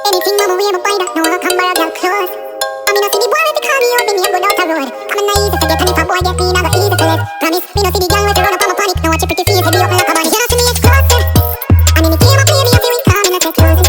Anything mama we ever find out, no one come by a girl close. I mean, no see the boy with the call me up in me and go down the road. I'm a naive to forget, and if a boy get me, I go easy to let. Promise, me no see the girl with the run up on my panic. No watch your pretty face, head be open like a bunny. You know to me it's closer. And in the game I play me, I feel it calm and I take closing.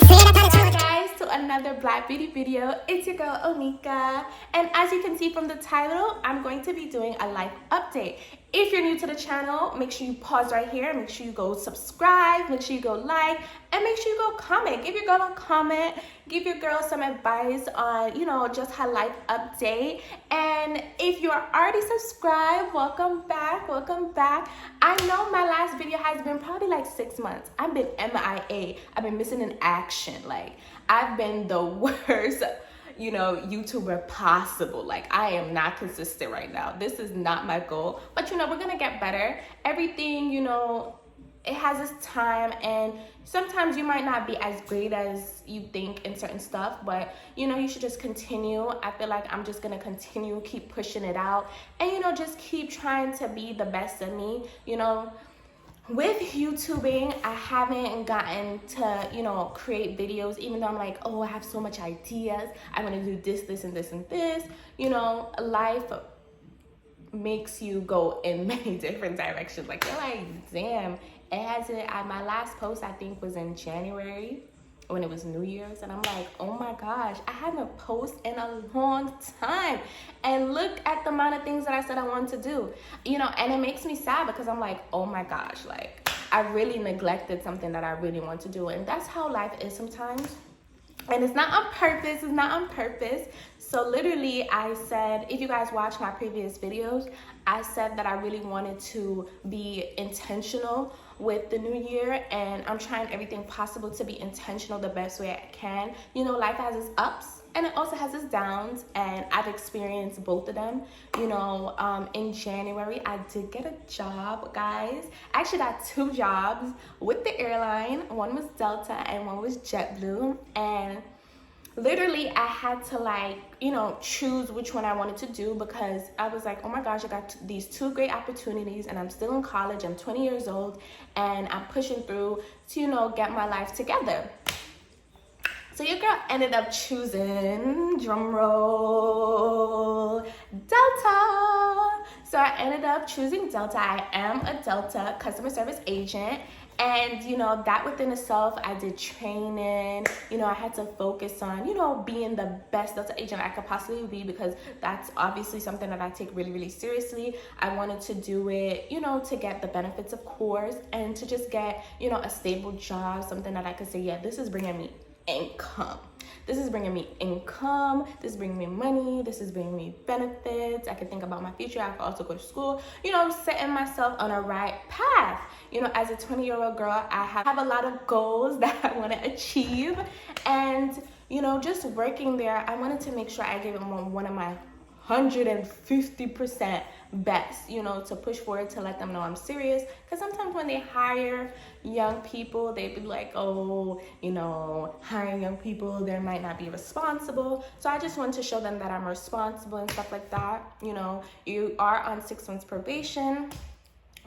Swear that I Hi guys, to another Black Beauty video. It's your girl Onika, and as you can see from the title, I'm going to be doing a life update. If you're new to the channel, make sure you pause right here, make sure you go subscribe, make sure you go like, and make sure you go comment. Give your girl a comment, give your girl some advice on, just her life update. And if you're already subscribed, welcome back, welcome back. I know my last video has been probably like 6 months. I've been MIA, I've been missing in action. Like, I've been the worst YouTuber possible. Like, I am not consistent right now. This is not my goal, but we're gonna get better. Everything, it has its time, and sometimes you might not be as great as you think in certain stuff, but you should just continue. I feel like I'm just gonna continue, keep pushing it out, and just keep trying to be the best of me. With YouTubing, I haven't gotten to, create videos, even though I'm like, oh, I have so much ideas. I want to do this, this, and this, and this. Life makes you go in many different directions. Like, you're like, damn, it hasn't, my last post, I think, was in January when it was New Year's, and I'm like, oh my gosh, I haven't posted in a long time, and look at the amount of things that I said I wanted to do, and it makes me sad because I'm like, oh my gosh, like, I really neglected something that I really want to do. And that's how life is sometimes, and it's not on purpose. So literally, I said, if you guys watch my previous videos, I said that I really wanted to be intentional with the new year, and I'm trying everything possible to be intentional the best way I can. Life has its ups and it also has its downs, and I've experienced both of them. In January, I did get a job, guys. I actually got 2 jobs with the airline. One was Delta and one was JetBlue, and literally I had to choose which one I wanted to do, because I was like, oh my gosh, I got these 2 great opportunities, and I'm still in college. I'm 20 years old, and I'm pushing through to get my life together. So your girl ended up choosing, drum roll, Delta. So I ended up choosing Delta. I am a Delta customer service agent. And, that within itself, I did training. I had to focus on, being the best Delta agent I could possibly be, because that's obviously something that I take really, really seriously. I wanted to do it, to get the benefits, of course, and to just get, a stable job, something that I could say, yeah, this is bringing me income. This is bringing me income. This is bringing me money. This is bringing me benefits. I can think about my future. I can also go to school. Setting myself on a right path. As a 20-year-old girl, I have a lot of goals that I want to achieve. And, just working there, I wanted to make sure I gave it one of my 150% best, to push forward, to let them know I'm serious. Because sometimes when they hire young people, they be like, oh, hiring young people, they might not be responsible. So I just wanted to show them that I'm responsible and stuff like that. You are on 6 months probation.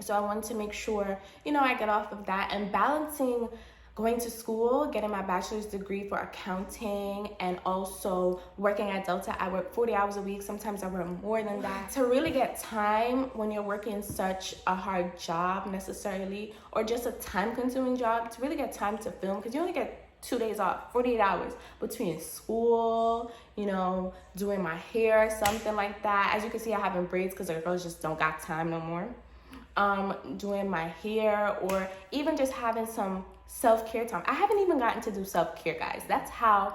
So I wanted to make sure, I get off of that, and balancing going to school, getting my bachelor's degree for accounting, and also working at Delta. I work 40 hours a week. Sometimes I work more than that. To really get time when you're working such a hard job necessarily, or just a time-consuming job, to really get time to film, because you only get 2 days off, 48 hours between school, doing my hair, something like that. As you can see, I have in braids because the girls just don't got time no more. Doing my hair, or even just having some self-care time. I haven't even gotten to do self-care, guys. That's how,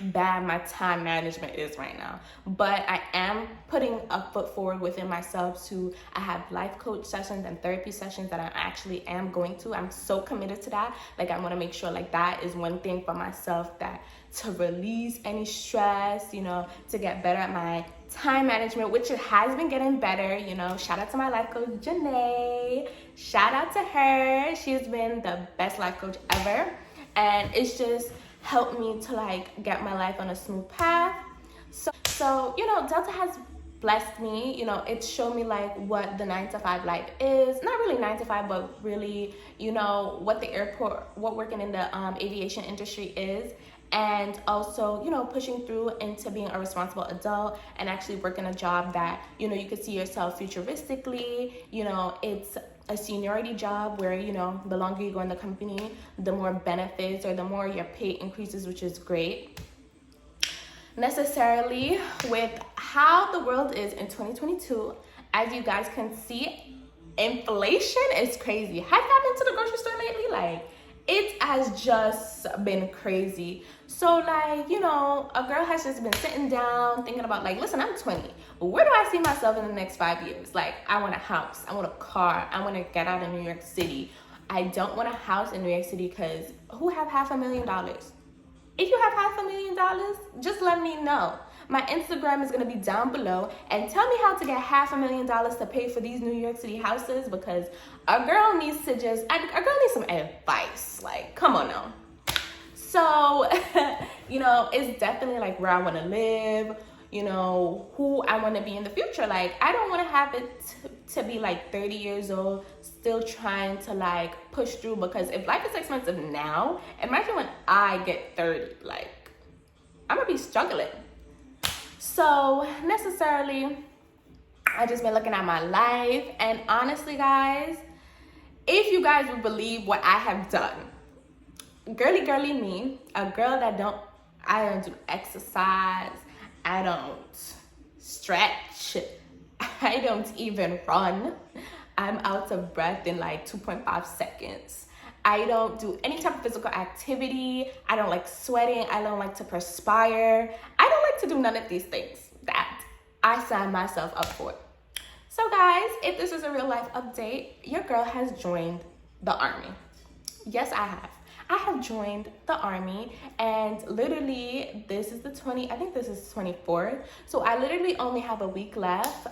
bad my time management is right now. But I am putting a foot forward within myself I have life coach sessions and therapy sessions that I actually am going to. I'm so committed to that. Like, I want to make sure that is one thing for myself, that to release any stress, to get better at my time management, which it has been getting better. Shout out to my life coach, Janae. Shout out to her. She's been the best life coach ever. And it's just helped me to get my life on a smooth path. So Delta has blessed me. You know, it showed me like what the 9 to 5 life is. Not really 9 to 5, but really, you know, what the airport, what working in the aviation industry is. And also, you know, pushing through into being a responsible adult and actually working a job that, you know, you could see yourself futuristically. You know, it's a seniority job where, you know, the longer you go in the company, the more benefits or the more your pay increases, which is great. Necessarily, with how the world is in 2022, as you guys can see, inflation is crazy. Have you been to the grocery store lately? Like, it has just been crazy. So like, you know, a girl has just been sitting down thinking about like, listen, I'm 20. Where do I see myself in the next 5 years? Like, I want a house, I want a car, I want to get out of New York City. I don't want a house in New York City because who have $500,000? If you have $500,000, just let me know. My Instagram is going to be down below, and tell me how to get $500,000 to pay for these New York City houses, because a girl needs to just, a girl needs some advice. Like, come on now. So, you know, it's definitely like where I want to live, you know, who I want to be in the future. Like, I don't want to have it to be like 30 years old, still trying to like push through, because if life is expensive now, imagine when I get 30, like, I'm going to be struggling. So necessarily, I just been looking at my life, and honestly, guys, if you guys would believe what I have done, girly me, a girl that I don't do exercise, I don't stretch, I don't even run, I'm out of breath in like 2.5 seconds. I don't do any type of physical activity. I don't like sweating. I don't like to perspire. I don't like to do none of these things that I signed myself up for. So guys, if this is a real life update, your girl has joined the army. Yes, I have. I have joined the army, and literally this is I think this is 24th. So I literally only have a week left.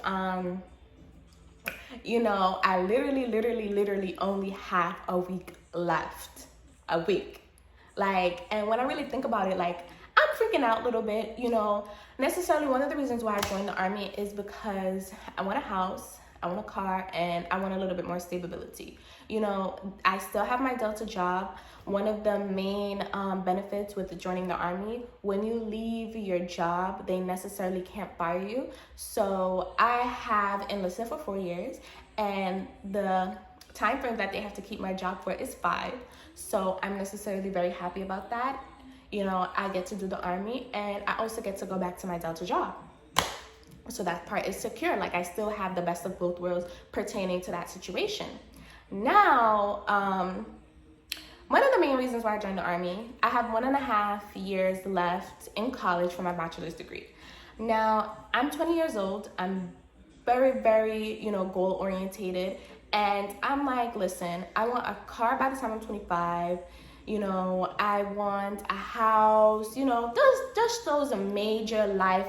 You know, I literally only have a week left. A week. Like, and when I really think about it, like, I'm freaking out a little bit, you know. Necessarily, one of the reasons why I joined the army is because I want a house, I want a car, and I want a little bit more stability. You know, I still have my Delta job. One of the main benefits with joining the army, when you leave your job, they necessarily can't fire you. So I have enlisted for 4 years, and the time frame that they have to keep my job for is 5. So I'm necessarily very happy about that. You know, I get to do the army, and I also get to go back to my Delta job. So that part is secure. Like, I still have the best of both worlds pertaining to that situation. Now, one of the main reasons why I joined the army, I have 1.5 years left in college for my bachelor's degree. Now, I'm 20 years old. I'm very, you know, goal orientated. And I'm like, listen, I want a car by the time I'm 25. You know, I want a house, you know, just those major life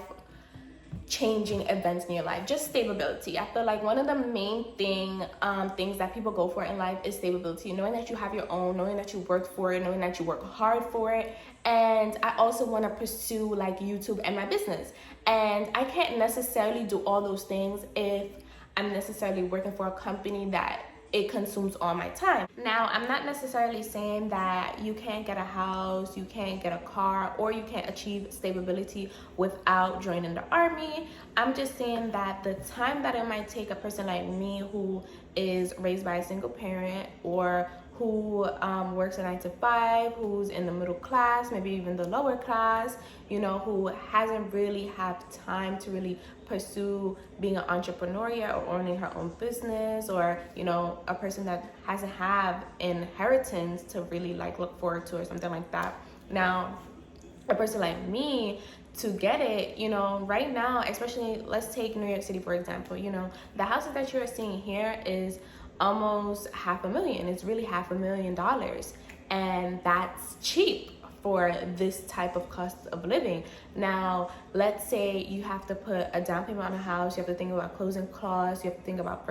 changing events in your life, just stability. I feel like one of the main things that people go for in life is stability, knowing that you have your own, knowing that you work for it, knowing that you work hard for it. And I also want to pursue like YouTube and my business, and I can't necessarily do all those things if I'm necessarily working for a company that it consumes all my time. Now, I'm not necessarily saying that you can't get a house, you can't get a car, or you can't achieve stability without joining the army. I'm just saying that the time that it might take a person like me who is raised by a single parent, or who works a 9 to 5, who's in the middle class, maybe even the lower class, you know, who hasn't really had time to really pursue being an entrepreneur yet, or owning her own business, or, you know, a person that hasn't had inheritance to really like look forward to, or something like that. Now, a person like me, to get it, you know, right now, especially, let's take New York City for example, you know, the houses that you're seeing here is almost $500,000. It's really $500,000, and that's cheap for this type of cost of living. Now, let's say you have to put a down payment on a house, you have to think about closing costs, you have to think about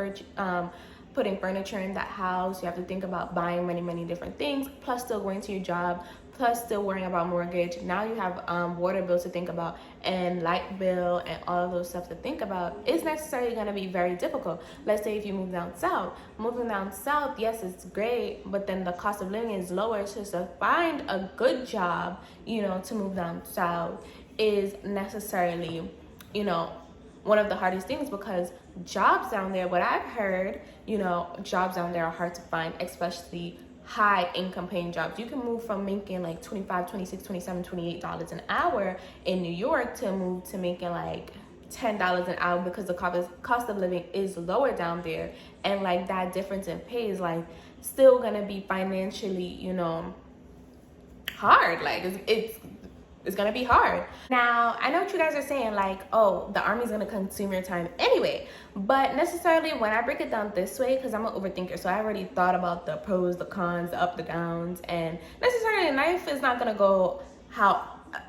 putting furniture in that house, you have to think about buying many different things, plus still going to your job, plus still worrying about mortgage. Now you have water bills to think about and light bill and all of those stuff to think about. It's necessarily going to be very difficult. Let's say if you move down south. Moving down south, yes, it's great, but then the cost of living is lower. So to find a good job, you know, to move down south is necessarily, you know, one of the hardest things, because jobs down there, what I've heard, you know, jobs down there are hard to find, especially high income paying jobs. You can move from making like $25, $26, $27, $28 an hour in New York to move to making like $10 an hour, because the cost of living is lower down there. And like that difference in pay is like still gonna be financially, you know, hard. Like it's gonna be hard. Now, I know what you guys are saying, like, oh, the Army's gonna consume your time anyway. But necessarily when I break it down this way, because I'm an overthinker, so I already thought about the pros, the cons, the up, the downs, and necessarily life is not gonna go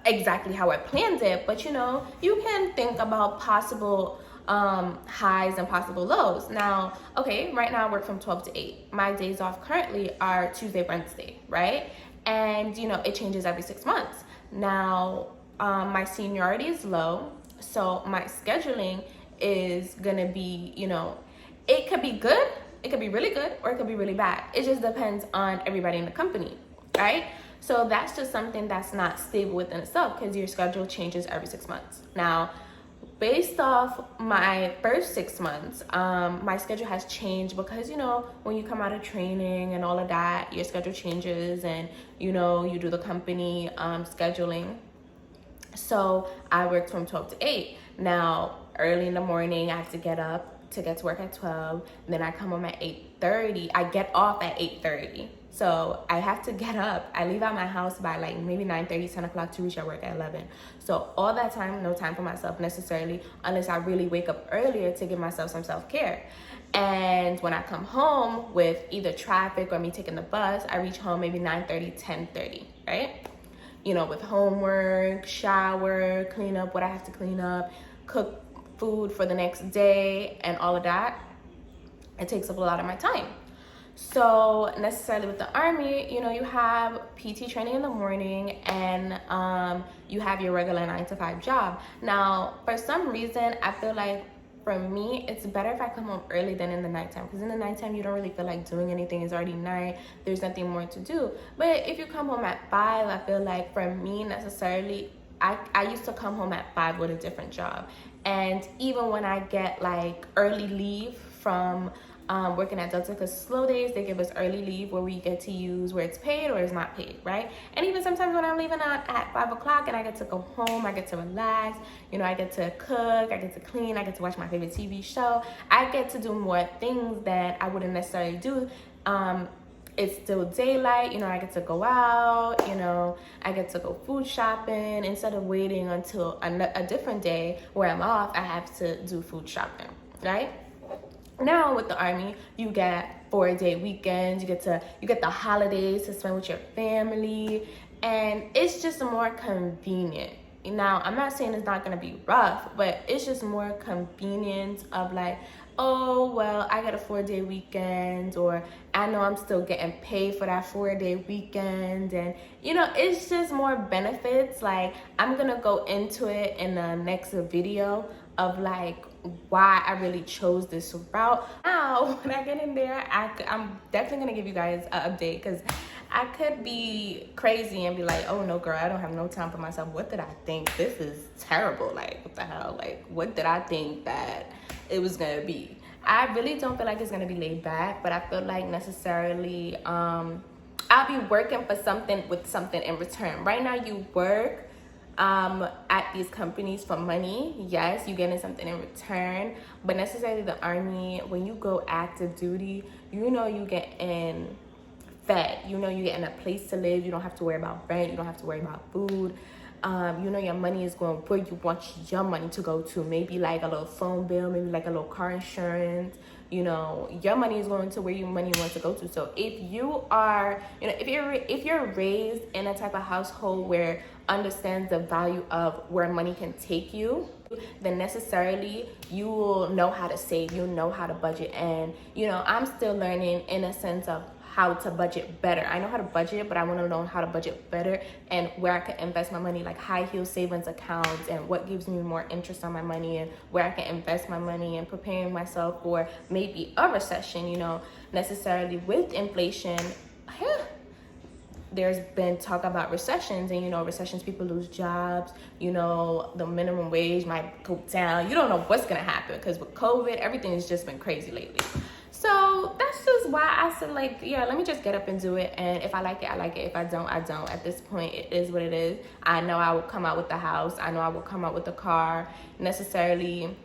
exactly how I planned it, but you know, you can think about possible highs and possible lows. Now, okay, right now I work from 12 to 8. My days off currently are Tuesday, Wednesday, right? And you know, it changes every 6 months. Now, my seniority is low, so my scheduling is gonna be, you know, it could be good, it could be really good, or it could be really bad. It just depends on everybody in the company, right? So that's just something that's not stable within itself, because your schedule changes every 6 months. Now, based off my first 6 months, my schedule has changed because, you know, when you come out of training and all of that, your schedule changes, and, you know, you do the company scheduling. So I worked from 12 to 8. Now, early in the morning, I have to get up to get to work at 12. And then I come home at 8:30. I get off at 8:30. So I have to get up. I leave out my house by like maybe 9:30, 10 o'clock to reach at work at 11. So all that time, no time for myself necessarily, unless I really wake up earlier to give myself some self-care. And when I come home with either traffic or me taking the bus, I reach home maybe 9:30, 10:30, right? You know, with homework, shower, clean up what I have to clean up, cook food for the next day, and all of that. It takes up a lot of my time. So necessarily with the Army, you know, you have PT training in the morning, and you have your regular 9-to-5 job. Now, for some reason, I feel like for me, it's better if I come home early than in the nighttime, because in the nighttime, you don't really feel like doing anything. It's already night. There's nothing more to do. But if you come home at 5, I feel like for me, necessarily, I used to come home at 5 with a different job. And even when I get like early leave from working at Delta, because slow days, they give us early leave where we get to use where it's paid or it's not paid, right? And even sometimes when I'm leaving at 5 o'clock and I get to go home, I get to relax, you know, I get to cook, I get to clean, I get to watch my favorite TV show. I get to do more things that I wouldn't necessarily do. It's still daylight, you know, I get to go out, you know, I get to go food shopping instead of waiting until a different day where I'm off, I have to do food shopping, right? Now with the Army, you get 4-day weekends, you get the holidays to spend with your family, and it's just more convenient. Now, I'm not saying it's not gonna be rough, but it's just more convenient of like, oh, well, I got a 4-day weekend, or I know I'm still getting paid for that 4-day weekend. And, you know, it's just more benefits. Like, I'm going to go into it in the next video of, like, why I really chose this route. Now, when I get in there, I'm definitely going to give you guys an update, because I could be crazy and be like, oh, no, girl, I don't have no time for myself. What did I think? This is terrible. Like, what the hell? Like, what did I think that it was gonna be? I really don't feel like it's gonna be laid back, but I feel like necessarily I'll be working for something with something in return. Right now, you work at these companies for money. Yes, you getting something in return, but necessarily the Army, when you go active duty, you know you getting fed. You know you getting a place to live. You don't have to worry about rent. You don't have to worry about food. You know your money is going where you want your money to go to. Maybe like a little phone bill, maybe like a little car insurance. You know, your money is going to where your money wants to go to. So if you are, you know, if you're raised in a type of household where understands the value of where money can take you, then necessarily you will know how to save, you'll know how to budget. And, you know, I'm still learning in a sense of how to budget better. I know how to budget, but I want to learn how to budget better and where I can invest my money, like high heel savings accounts, and what gives me more interest on my money, and where I can invest my money, and preparing myself for maybe a recession, you know, necessarily with inflation. There's been talk about recessions, and you know, recessions, people lose jobs, you know, the minimum wage might go down. You don't know what's gonna happen, because with COVID, everything has just been crazy lately. So that's just why I said, like, yeah, let me just get up and do it. And if I like it, I like it. If I don't, I don't. At this point, it is what it is. I know I will come out with the house. I know I will come out with the car. Necessarily,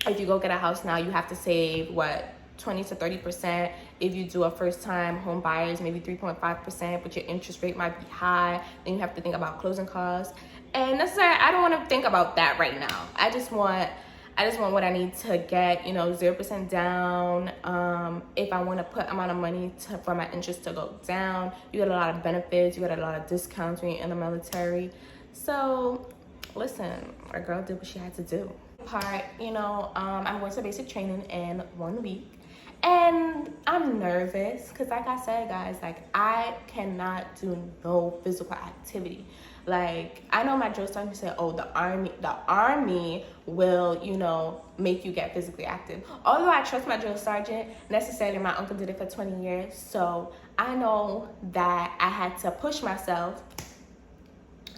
if you go get a house now, you have to save, what, 20 to 30%. If you do a first time home buyers, maybe 3.5%, but your interest rate might be high. Then you have to think about closing costs. And necessarily, I don't want to think about that right now. I just want what I need to get, you know, 0% down. If I want to put amount of money for my interest to go down, you get a lot of benefits, you get a lot of discounts when you're in the military. So listen, our girl did what she had to do. You know, I'm going to basic training in 1 week. And I'm nervous because, like I said, guys, like, I cannot do no physical activity. Like, I know my drill sergeant said, oh, the army will, you know, make you get physically active. Although I trust my drill sergeant, necessarily my uncle did it for 20 years. So I know that I had to push myself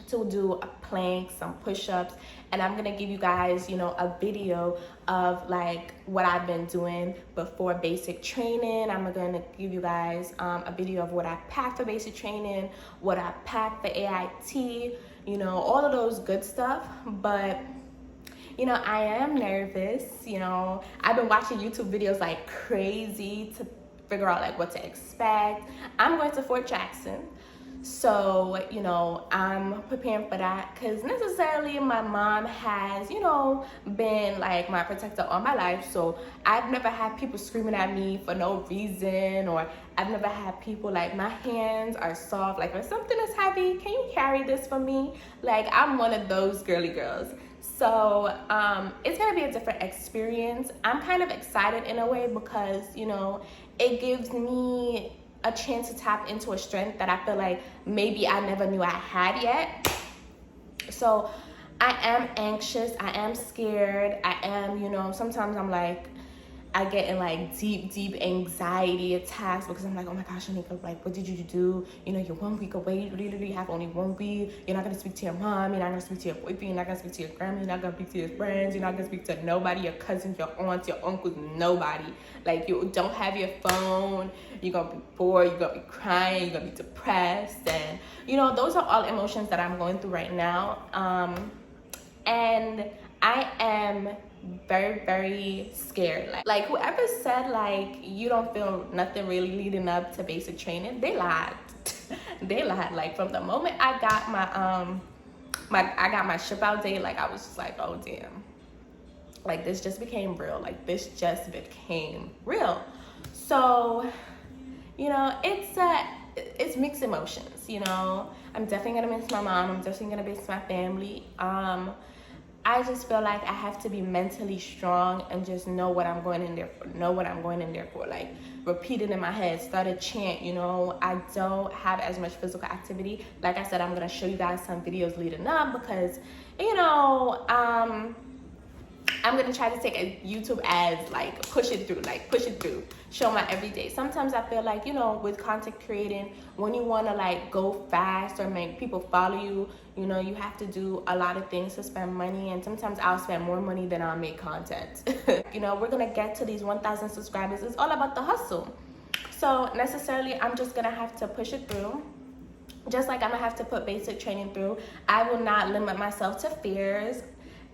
to do a plank, some push-ups, and I'm gonna give you guys, you know, a video of like what I've been doing before basic training. I'm gonna give you guys a video of what I packed for basic training, what I packed for AIT, you know, all of those good stuff. But you know, I am nervous. You know, I've been watching YouTube videos like crazy to figure out like what to expect. I'm going to Fort Jackson. So, you know, I'm preparing for that because necessarily my mom has, you know, been like my protector all my life. So I've never had people screaming at me for no reason, or I've never had people like, my hands are soft, like if something is heavy, can you carry this for me? Like, I'm one of those girly girls. So it's gonna be a different experience. I'm kind of excited in a way because, you know, it gives me a chance to tap into a strength that I feel like maybe I never knew I had yet. So I am anxious, I am scared, I am, you know, sometimes I'm like, I get in like deep anxiety attacks because I'm like, oh my gosh, Anika, like, what did you do? You know, you're 1 week away, you literally have only 1 week. You're not gonna speak to your mom, you're not gonna speak to your boyfriend, you're not gonna speak to your grandma, you're not gonna speak to your friends, you're not gonna speak to nobody, your cousins, your aunts, your uncles, nobody. Like, you don't have your phone, you're gonna be bored, you're gonna be crying, you're gonna be depressed. And, you know, those are all emotions that I'm going through right now. And I am very scared. Like whoever said like you don't feel nothing really leading up to basic training, they lied. They lied. Like, from the moment I got my ship out date, like, I was just like, oh damn, like, this just became real. Like, this just became real. So, you know, it's mixed emotions. You know, I'm definitely gonna miss my mom, I'm definitely gonna miss my family. I just feel like I have to be mentally strong and just know what I'm going in there for. Like, repeat it in my head, start a chant, you know. I don't have as much physical activity. Like I said, I'm going to show you guys some videos leading up because, you know, I'm going to try to take a YouTube as, like, push it through, show my everyday. Sometimes I feel like, you know, with content creating, when you want to, like, go fast or make people follow you, you know, you have to do a lot of things to spend money. And sometimes I'll spend more money than I'll make content. You know, we're going to get to these 1,000 subscribers. It's all about the hustle. So necessarily, I'm just going to have to push it through. Just like I'm going to have to put basic training through. I will not limit myself to fears.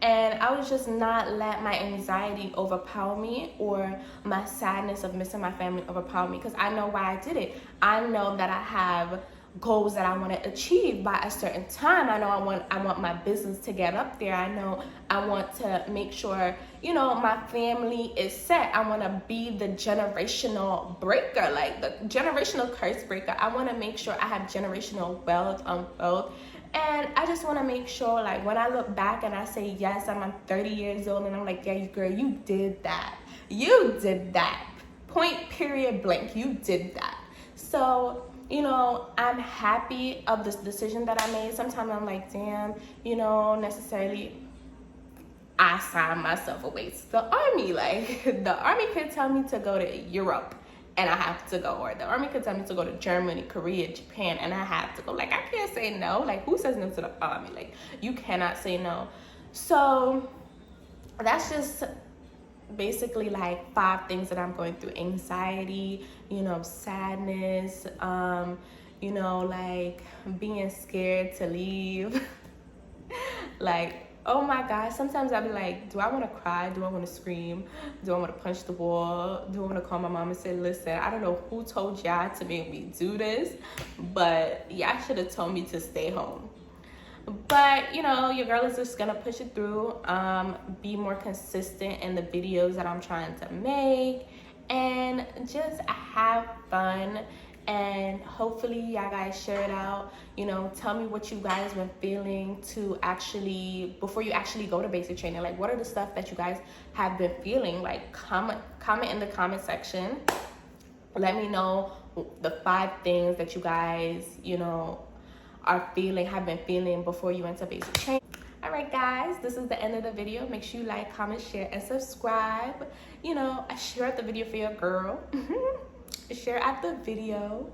And I would just not let my anxiety overpower me or my sadness of missing my family overpower me, because I know why I did it. I know that I have goals that I want to achieve by a certain time. I know I want my business to get up there. I know I want to make sure, you know, my family is set. I want to be the generational breaker, like the generational curse breaker. I want to make sure I have generational wealth, wealth. And I just want to make sure, like, when I look back and I say, yes, I'm 30 years old, and I'm like, yeah, girl, you did that. You did that. Point, period, blank. You did that. So, you know, I'm happy of this decision that I made. Sometimes I'm like, damn, you know, necessarily I signed myself away to the army. Like, the army could tell me to go to Europe and I have to go, or the army could tell me to go to Germany, Korea, Japan, and I have to go. Like, I can't say no. Like, who says no to the army? Like, you cannot say no. So that's just basically like 5 things that I'm going through: anxiety, you know, sadness, you know, like being scared to leave. Like, oh my gosh, sometimes I'll be like, do I want to cry? Do I want to scream? Do I want to punch the wall? Do I want to call my mom and say, listen, I don't know who told y'all to make me do this, but y'all should have told me to stay home. But, you know, your girl is just gonna push it through, be more consistent in the videos that I'm trying to make, and just have fun. And hopefully y'all guys share it out. You know, tell me what you guys been feeling to actually, before you actually go to basic training. Like, what are the stuff that you guys have been feeling? Like, comment in the comment section. Let me know the 5 things that you guys, you know, have been feeling before you enter basic training. All right, guys, this is the end of the video. Make sure you like, comment, share, and subscribe. You know, share out the video for your girl. Share out the video.